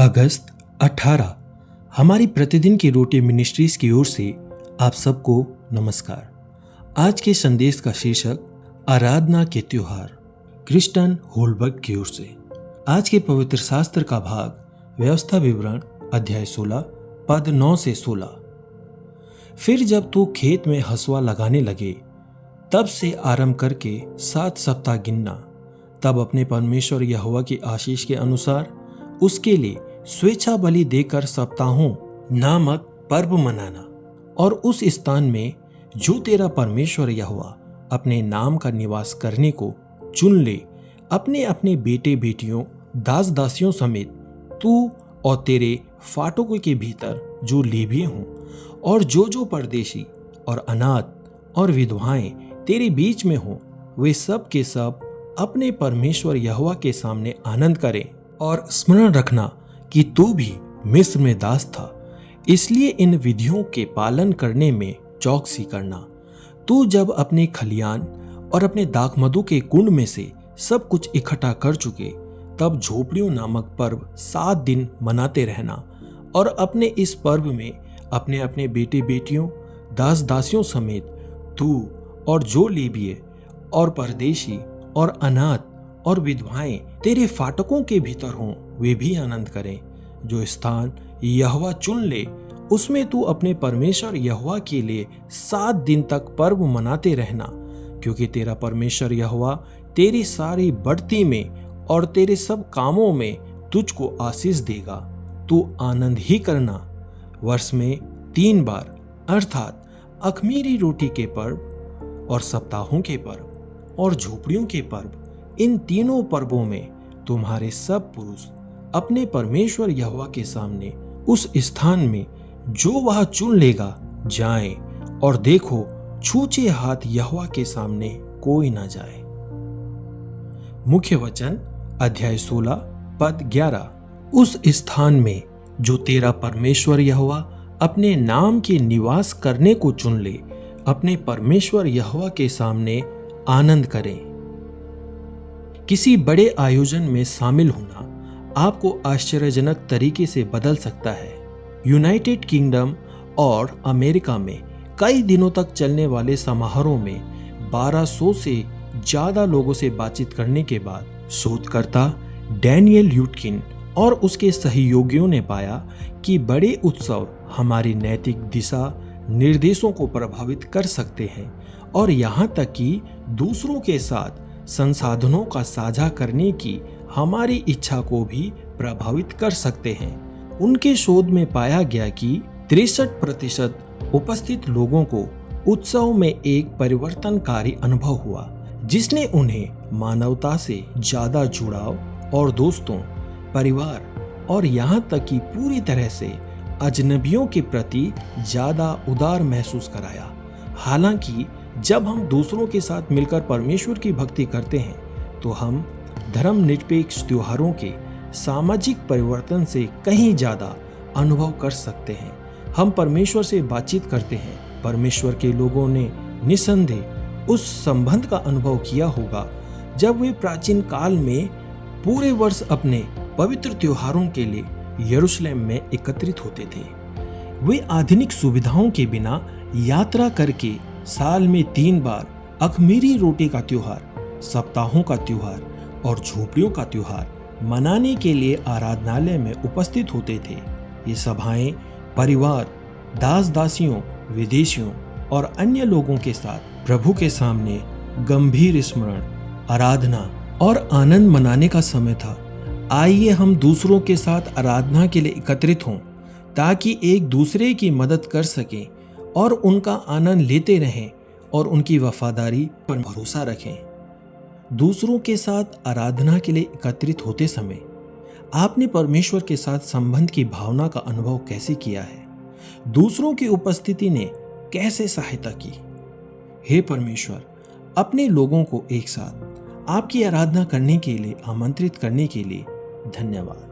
अगस्त 18 हमारी प्रतिदिन की रोटी मिनिस्ट्रीज की ओर से आप सबको नमस्कार। आज के संदेश का शीर्षक आराधना के त्योहार, क्रिस्टन होलबर्ग की ओर से। आज के पवित्र शास्त्र का भाग व्यवस्था विवरण अध्याय 16 पद 9 से 16। फिर जब तू खेत में हसुआ लगाने लगे तब से आरंभ करके 7 सप्ताह गिनना, तब अपने परमेश्वर यहोवा की आशीष के अनुसार उसके लिए स्वेच्छा बलि देकर सप्ताहों नामक पर्व मनाना, और उस स्थान में जो तेरा परमेश्वर यहोवा अपने नाम का निवास करने को चुन ले, अपने अपने बेटे बेटियों दास दासियों समेत तू और तेरे फाटकों के भीतर जो लेवीय हों, और जो परदेशी और अनाथ और विधवाएं तेरे बीच में हों, वे सब के सब अपने परमेश्वर यहोवा के सामने आनंद करें। और स्मरण रखना कि तू भी मिस्र में दास था, इसलिए इन विधियों के पालन करने में चौकसी करना। तू जब अपने खलियान और अपने दाखमधु के कुंड में से सब कुछ इकट्ठा कर चुके, तब झोपड़ियों नामक पर्व 7 दिन मनाते रहना, और अपने इस पर्व में अपने अपने बेटे बेटियों दास दासियों समेत तू और जो लेवीय और परदेशी और अनाथ और विधवाएं तेरे फाटकों के भीतर हों, वे भी आनंद करें। जो स्थान यहोवा चुन ले, उसमें तू अपने परमेश्वर यहोवा के लिए 7 दिन तक पर्व मनाते रहना, क्योंकि तेरा परमेश्वर यहोवा तेरी सारी बढ़ती में और तेरे सब कामों में तुझको आशीष देगा। तू आनंद ही करना। वर्ष में 3 बार अर्थात अख़मीरी रोटी के पर्व और सप्ताहों के पर्व और झोपड़ियों के पर्व, इन तीनों पर्वों में तुम्हारे सब पुरुष अपने परमेश्वर यहोवा के सामने उस स्थान में जो वह चुन लेगा जाएं, और देखो छूछे हाथ यहोवा के सामने कोई ना जाए। मुख्य वचन अध्याय 16 पद 11। उस स्थान में जो तेरा परमेश्वर यहोवा अपने नाम के निवास करने को चुन ले, अपने परमेश्वर यहोवा के सामने आनंद करें। किसी बड़े आयोजन में शामिल होना आपको आश्चर्यजनक तरीके से बदल सकता है। यूनाइटेड किंगडम और अमेरिका में कई दिनों तक चलने वाले समारोह में 1200 से ज्यादा लोगों से बातचीत करने के बाद शोधकर्ता डैनियल यूटकिन और उसके सहयोगियों ने पाया कि बड़े उत्सव हमारी नैतिक दिशा निर्देशों को प्रभावित कर सकते हैं, और यहाँ तक कि दूसरों के साथ संसाधनों का साझा करने की हमारी इच्छा को भी प्रभावित कर सकते हैं। उनके शोध में पाया गया कि 63% उपस्थित लोगों को उत्सव में एक परिवर्तनकारी अनुभव हुआ, जिसने उन्हें मानवता से ज्यादा जुड़ाव और दोस्तों, परिवार और यहाँ तक कि पूरी तरह से अजनबियों के प्रति ज्यादा उदार महसूस कराया। हालांकि जब हम दूसरों के साथ मिलकर परमेश्वर की भक्ति करते हैं तो हम धर्मनिरपेक्ष त्योहारों के सामाजिक परिवर्तन से कहीं ज्यादा अनुभव कर सकते हैं। हम परमेश्वर से बातचीत करते हैं। परमेश्वर के लोगों ने निसंदेह उस संबंध का अनुभव किया होगा जब वे प्राचीन काल में पूरे वर्ष अपने पवित्र त्योहारों के लिए यरूशलेम में एकत्रित होते थे। वे आधुनिक सुविधाओं के बिना यात्रा करके साल में 3 बार अख़मीरी रोटी का त्योहार, सप्ताहों का त्योहार और झोपड़ियों का त्योहार मनाने के लिए आराधनालय में उपस्थित होते थे। ये सभाएं परिवार, दास दासियों, विदेशियों और अन्य लोगों के साथ प्रभु के सामने गंभीर स्मरण, आराधना और आनंद मनाने का समय था। आइए हम दूसरों के साथ आराधना के लिए एकत्रित हों, ताकि एक दूसरे की मदद कर सकें और उनका आनंद लेते रहें और उनकी वफादारी पर भरोसा रखें। दूसरों के साथ आराधना के लिए एकत्रित होते समय आपने परमेश्वर के साथ संबंध की भावना का अनुभव कैसे किया है? दूसरों की उपस्थिति ने कैसे सहायता की? हे परमेश्वर, अपने लोगों को एक साथ आपकी आराधना करने के लिए आमंत्रित करने के लिए धन्यवाद।